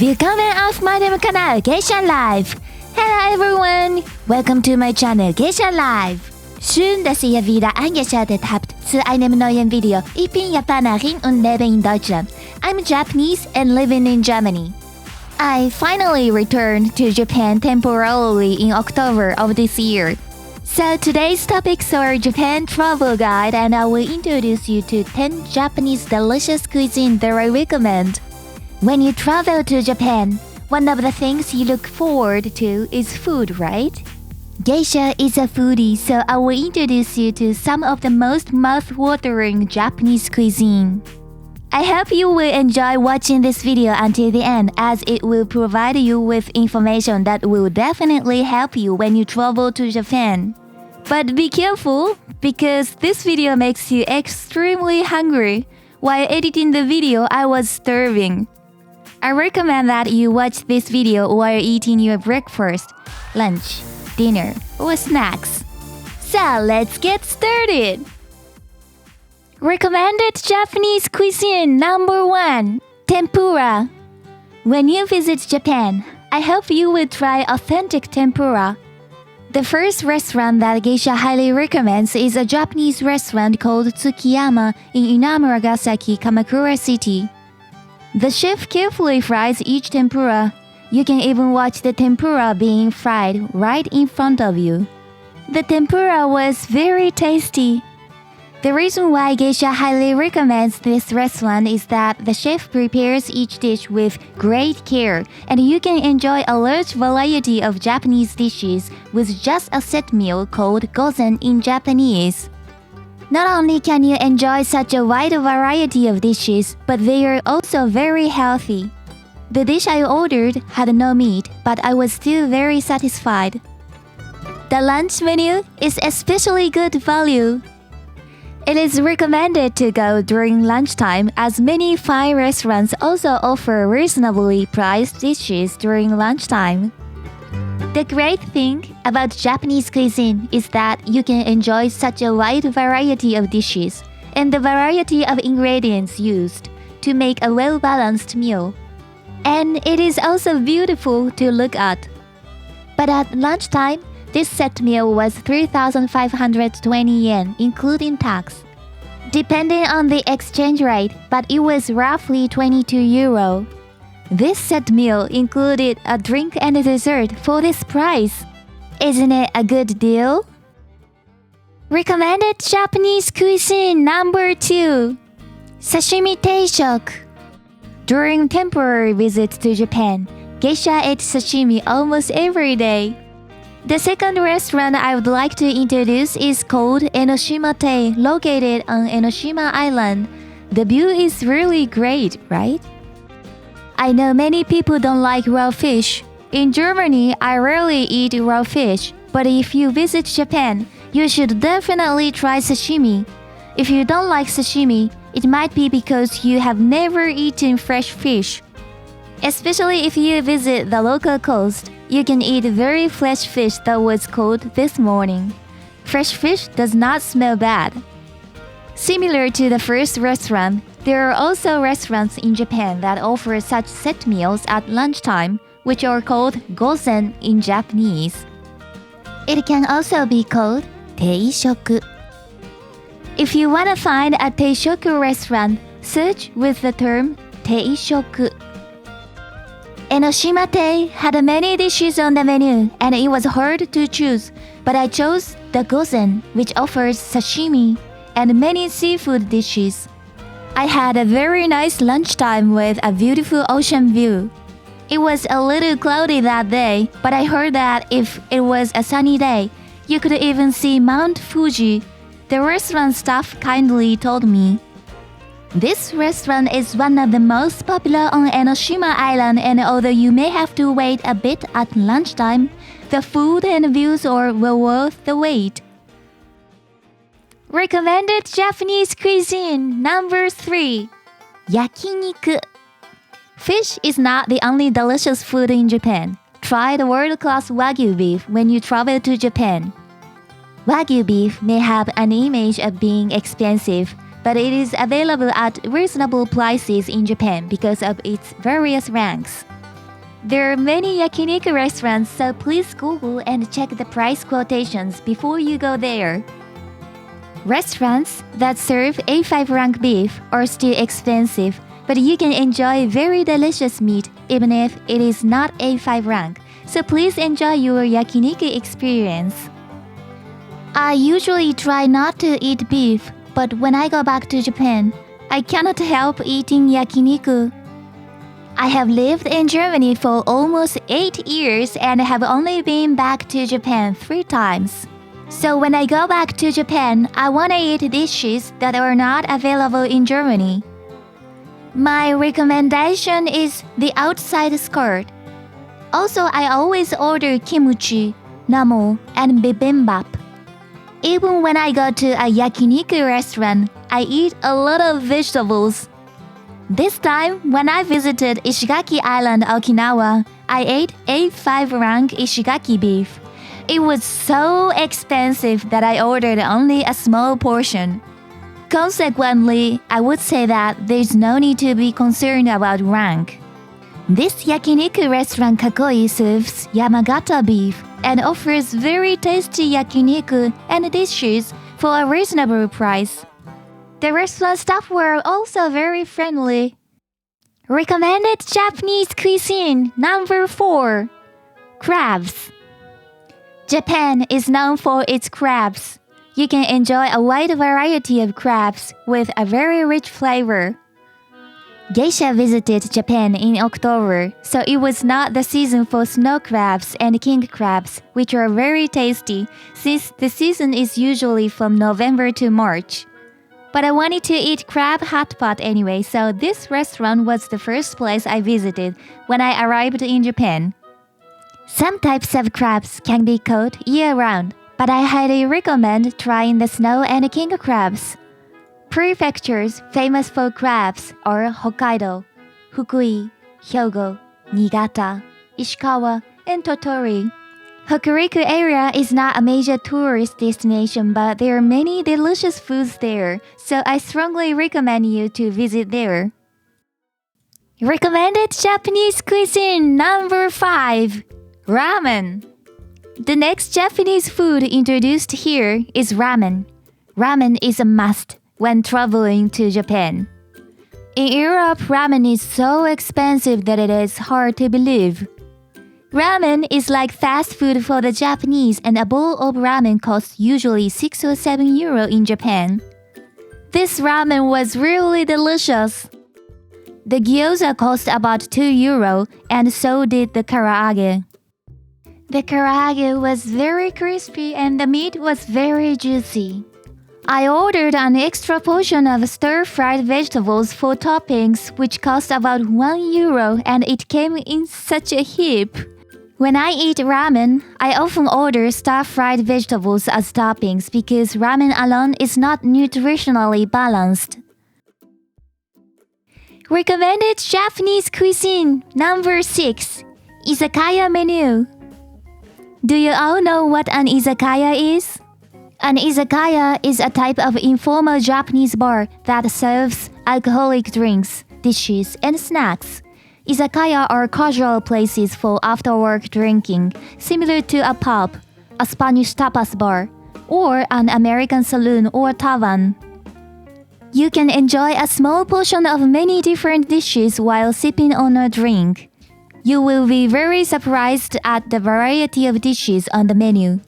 Willkommen auf meinem Kanal Geisha Live. Hello everyone, welcome to my channel Geisha Live. Schön, dass ihr wieder eingeschaltet habt zu einem neuen Video. Ich bin Japanerin und lebe in Deutschland. I'm Japanese and living in Germany. I finally returned to Japan temporarily in October of this year. So today's topics are Japan travel guide, and I will introduce you to 10 Japanese delicious cuisine that I recommend. When you travel to Japan, one of the things you look forward to is food, right? Geisha is a foodie, so I will introduce you to some of the most mouth-watering Japanese cuisine. I hope you will enjoy watching this video until the end, as it will provide you with information that will definitely help you when you travel to Japan. But be careful, because this video makes you extremely hungry. While editing the video, I was starving. I recommend that you watch this video while eating your breakfast, lunch, dinner, or snacks. So let's get started! Recommended Japanese cuisine number 1. Tempura. When you visit Japan, I hope you will try authentic tempura. The first restaurant that Geisha highly recommends is a Japanese restaurant called Tsukiyama in Inamuragasaki, Kamakura City. The chef carefully fries each tempura. You can even watch the tempura being fried right in front of you. The tempura was very tasty. The reason why Geisha highly recommends this restaurant is that the chef prepares each dish with great care, and you can enjoy a large variety of Japanese dishes with just a set meal called gozen in Japanese. Not only can you enjoy such a wide variety of dishes, but they are also very healthy. The dish I ordered had no meat, but I was still very satisfied. The lunch menu is especially good value. It is recommended to go during lunchtime, as many fine restaurants also offer reasonably priced dishes during lunchtime. The great thing about Japanese cuisine is that you can enjoy such a wide variety of dishes and the variety of ingredients used to make a well-balanced meal. And it is also beautiful to look at. But at lunchtime, this set meal was 3,520 yen, including tax. Depending on the exchange rate, but it was roughly 22 euro. This set meal included a drink and a dessert for this price. Isn't it a good deal? Recommended Japanese cuisine number 2. Sashimi teishok. During temporary visits to Japan, Geisha ate sashimi almost every day. The second restaurant I would like to introduce is called Enoshima-Tei, located on Enoshima Island. The view is really great, right? I know many people don't like raw fish. In Germany, I rarely eat raw fish, but if you visit Japan, you should definitely try sashimi. If you don't like sashimi, it might be because you have never eaten fresh fish. Especially if you visit the local coast, you can eat very fresh fish that was caught this morning. Fresh fish does not smell bad. Similar to the first restaurant, there are also restaurants in Japan that offer such set meals at lunchtime, which are called gozen in Japanese. It can also be called teishoku. If you want to find a teishoku restaurant, search with the term teishoku. Enoshima-Tei had many dishes on the menu, and it was hard to choose, but I chose the gozen, which offers sashimi and many seafood dishes. I had a very nice lunchtime with a beautiful ocean view. It was a little cloudy that day, but I heard that if it was a sunny day, you could even see Mount Fuji. The restaurant staff kindly told me. This restaurant is one of the most popular on Enoshima Island, and although you may have to wait a bit at lunchtime, the food and views are well worth the wait. Recommended Japanese cuisine number 3. Yakiniku. Fish is not the only delicious food in Japan. Try the world-class Wagyu beef when you travel to Japan. Wagyu beef may have an image of being expensive, but it is available at reasonable prices in Japan because of its various ranks. There are many yakiniku restaurants, so please Google and check the price quotations before you go there. Restaurants that serve A5 rank beef are still expensive, but you can enjoy very delicious meat even if it is not A5 rank, so please enjoy your yakiniku experience. I usually try not to eat beef, but when I go back to Japan, I cannot help eating yakiniku. I have lived in Germany for almost 8 years and have only been back to Japan 3 times. So when I go back to Japan, I want to eat dishes that are not available in Germany. My recommendation is the outside skirt. Also, I always order kimchi, namo, and bibimbap. Even when I go to a yakiniku restaurant, I eat a lot of vegetables. This time, when I visited Ishigaki Island, Okinawa, I ate A5 rank Ishigaki beef. It was so expensive that I ordered only a small portion. Consequently, I would say that there's no need to be concerned about rank. This yakiniku restaurant Kakoi serves Yamagata beef and offers very tasty yakiniku and dishes for a reasonable price. The restaurant staff were also very friendly. Recommended Japanese cuisine number 4. Crabs. Japan is known for its crabs. You can enjoy a wide variety of crabs with a very rich flavor. Geisha visited Japan in October, so it was not the season for snow crabs and king crabs, which are very tasty, since the season is usually from November to March. But I wanted to eat crab hot pot anyway, so this restaurant was the first place I visited when I arrived in Japan. Some types of crabs can be caught year-round, but I highly recommend trying the snow and king crabs. Prefectures famous for crabs are Hokkaido, Fukui, Hyogo, Niigata, Ishikawa, and Tottori. Hokuriku area is not a major tourist destination, but there are many delicious foods there, so I strongly recommend you to visit there. Recommended Japanese cuisine number 5. Ramen. The next Japanese food introduced here is ramen. Ramen is a must when traveling to Japan. In Europe, ramen is so expensive that it is hard to believe. Ramen is like fast food for the Japanese, and a bowl of ramen costs usually 6 or 7 euro in Japan. This ramen was really delicious. The gyoza cost about 2 euro, and so did the karaage. The karaage was very crispy and the meat was very juicy. I ordered an extra portion of stir-fried vegetables for toppings, which cost about 1 euro, and it came in such a heap. When I eat ramen, I often order stir-fried vegetables as toppings because ramen alone is not nutritionally balanced. Recommended Japanese cuisine number 6. Izakaya menu. Do you all know what an izakaya is? An izakaya is a type of informal Japanese bar that serves alcoholic drinks, dishes, and snacks. Izakaya are casual places for after-work drinking, similar to a pub, a Spanish tapas bar, or an American saloon or tavern. You can enjoy a small portion of many different dishes while sipping on a drink. You will be very surprised at the variety of dishes on the menu.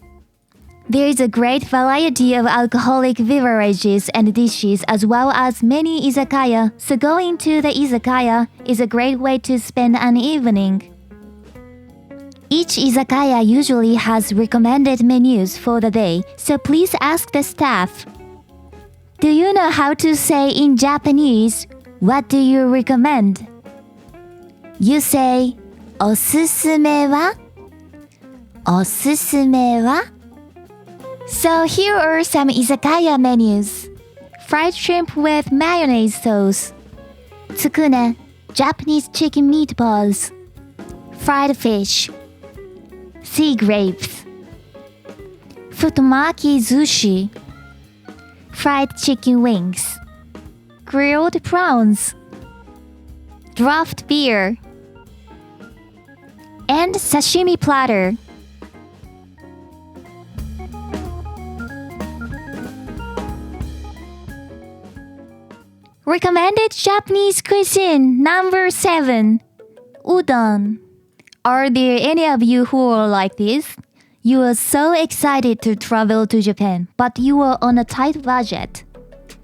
There is a great variety of alcoholic beverages and dishes as well as many izakaya, so going to the izakaya is a great way to spend an evening. Each izakaya usually has recommended menus for the day, so please ask the staff. Do you know how to say in Japanese, "What do you recommend?" You say, "Osusume wa?" Osusume wa? So here are some izakaya menus. Fried shrimp with mayonnaise sauce. Tsukune, Japanese chicken meatballs. Fried fish. Sea grapes. Futomaki sushi. Fried chicken wings. Grilled prawns. Draft beer. and sashimi platter. Recommended Japanese cuisine number 7. Udon. Are there any of you who are like this? You are so excited to travel to Japan, but you are on a tight budget.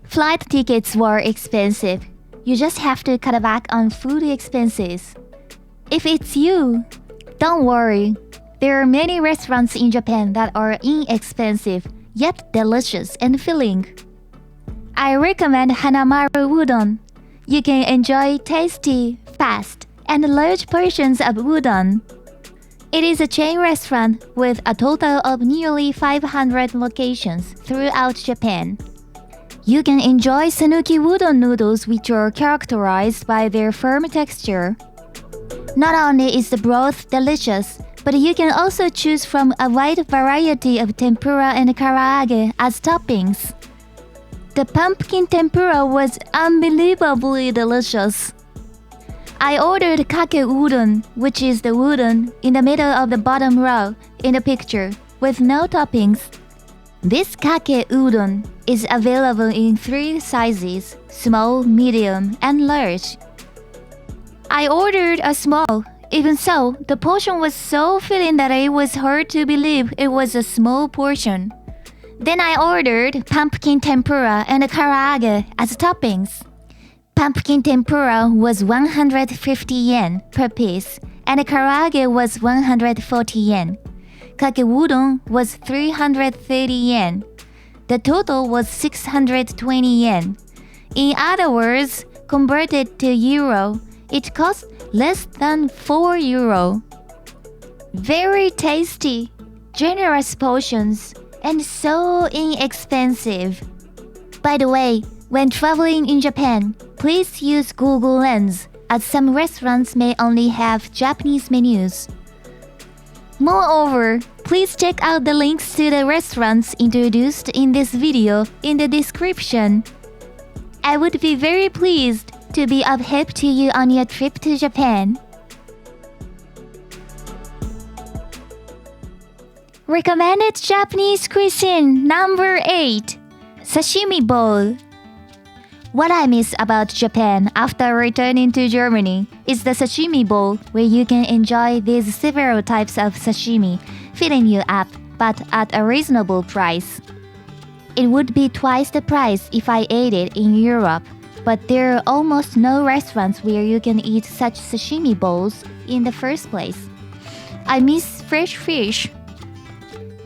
Flight tickets were expensive. You just have to cut back on food expenses. If it's you, don't worry. There are many restaurants in Japan that are inexpensive, yet delicious and filling. I recommend Hanamaru Udon. You can enjoy tasty, fast, and large portions of udon. It is a chain restaurant with a total of nearly 500 locations throughout Japan. You can enjoy Sanuki udon noodles, which are characterized by their firm texture. Not only is the broth delicious, but you can also choose from a wide variety of tempura and karaage as toppings. The pumpkin tempura was unbelievably delicious. I ordered kake udon, which is the udon in the middle of the bottom row in the picture, with no toppings. This kake udon is available in 3 sizes: small, medium, and large. I ordered a small. Even so, the portion was so filling that it was hard to believe it was a small portion. Then I ordered pumpkin tempura and karaage as toppings. Pumpkin tempura was 150 yen per piece, and karaage was 140 yen. Kake udon was 330 yen. The total was 620 yen. In other words, converted to euro, it cost less than 4 euro. Very tasty, generous portions, and so inexpensive. By the way, when traveling in Japan, please use Google Lens, as some restaurants may only have Japanese menus. Moreover, please check out the links to the restaurants introduced in this video in the description. I would be very pleased to be of help to you on your trip to Japan. Recommended Japanese cuisine number 8. Sashimi bowl. What I miss about Japan after returning to Germany is the sashimi bowl, where you can enjoy these several types of sashimi, filling you up, but at a reasonable price. It would be twice the price if I ate it in Europe, but there are almost no restaurants where you can eat such sashimi bowls in the first place. I miss fresh fish.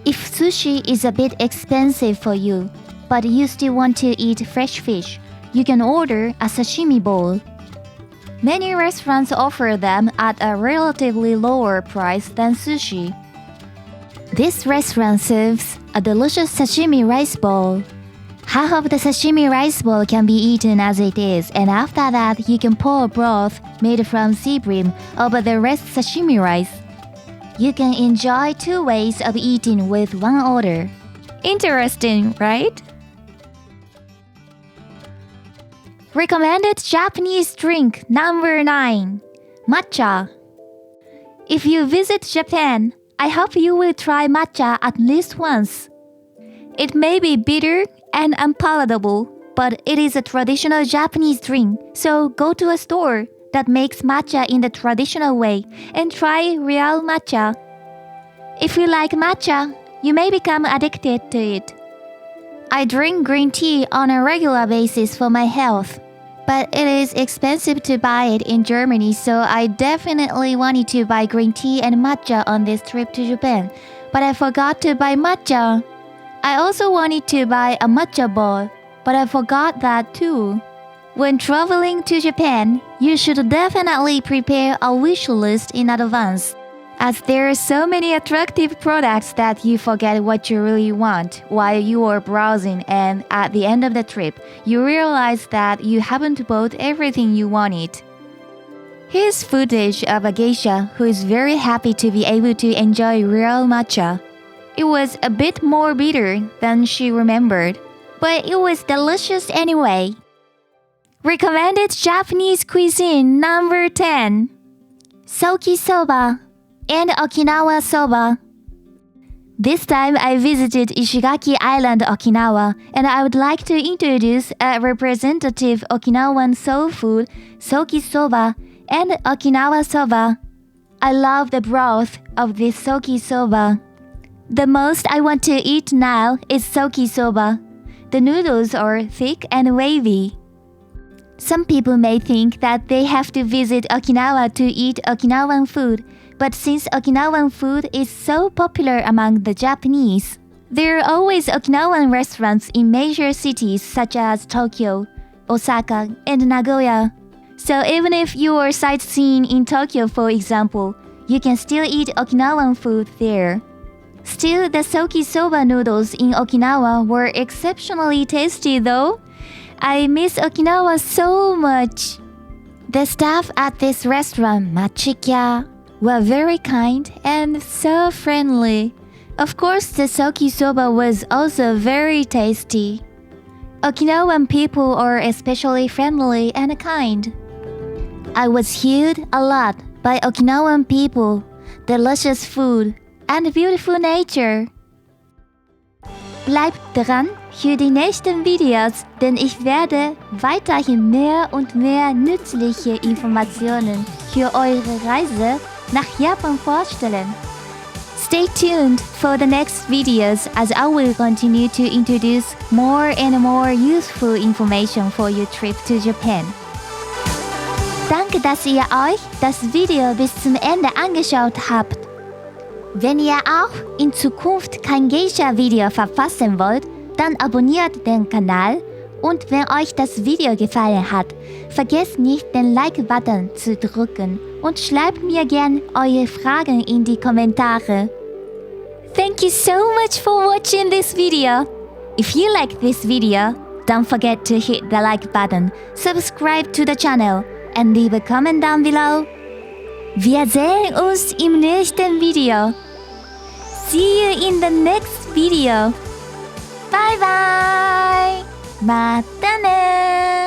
If sushi is a bit expensive for you, but you still want to eat fresh fish, you can order a sashimi bowl. Many restaurants offer them at a relatively lower price than sushi. This restaurant serves a delicious sashimi rice bowl. Half of the sashimi rice bowl can be eaten as it is, and after that you can pour broth made from sea bream over the rest sashimi rice. You can enjoy 2 ways of eating with one order. Interesting, right? Recommended Japanese drink number 9. Matcha. If you visit Japan, I hope you will try matcha at least once. It may be bitter and unpalatable, but it is a traditional Japanese drink, so go to a store that makes matcha in the traditional way and try real matcha. If you like matcha, you may become addicted to it. I drink green tea on a regular basis for my health, but it is expensive to buy it in Germany, so I definitely wanted to buy green tea and matcha on this trip to Japan, but I forgot to buy matcha. I also wanted to buy a matcha bowl, but I forgot that too. When traveling to Japan, you should definitely prepare a wish list in advance, as there are so many attractive products that you forget what you really want while you are browsing, and at the end of the trip, you realize that you haven't bought everything you wanted. Here's footage of a geisha who is very happy to be able to enjoy real matcha. It was a bit more bitter than she remembered, but it was delicious anyway. Recommended Japanese cuisine number 10. Soki soba. and Okinawa soba. This time I visited Ishigaki Island, Okinawa, and I would like to introduce a representative Okinawan soul food, soki soba, and Okinawa soba. I love the broth of this soki soba. The most I want to eat now is soki soba. The noodles are thick and wavy. Some people may think that they have to visit Okinawa to eat Okinawan food, but since Okinawan food is so popular among the Japanese, there are always Okinawan restaurants in major cities such as Tokyo, Osaka, and Nagoya. So even if you are sightseeing in Tokyo, for example, you can still eat Okinawan food there. Still, the soki soba noodles in Okinawa were exceptionally tasty though. I miss Okinawa so much. The staff at this restaurant, Machida, were very kind and so friendly. Of course, the soki soba was also very tasty. Okinawan people are especially friendly and kind. I was healed a lot by Okinawan people, delicious food, and beautiful nature. Bleibt dran für die nächsten Videos, denn ich werde weiterhin mehr und mehr nützliche Informationen für eure Reise nach Japan vorstellen. Stay tuned for the next videos as I will continue to introduce more and more useful information for your trip to Japan. Danke, dass ihr euch das Video bis zum Ende angeschaut habt. Wenn ihr auch in Zukunft kein Geisha-Video verpassen wollt, dann abonniert den Kanal und wenn euch das Video gefallen hat, vergesst nicht den Like-Button zu drücken und schreibt mir gern eure Fragen in die Kommentare. Thank you so much for watching this video. If you like this video, don't forget to hit the like button, subscribe to the channel and leave a comment down below. Wir sehen uns im nächsten Video. See you in the next video. Bye bye. またね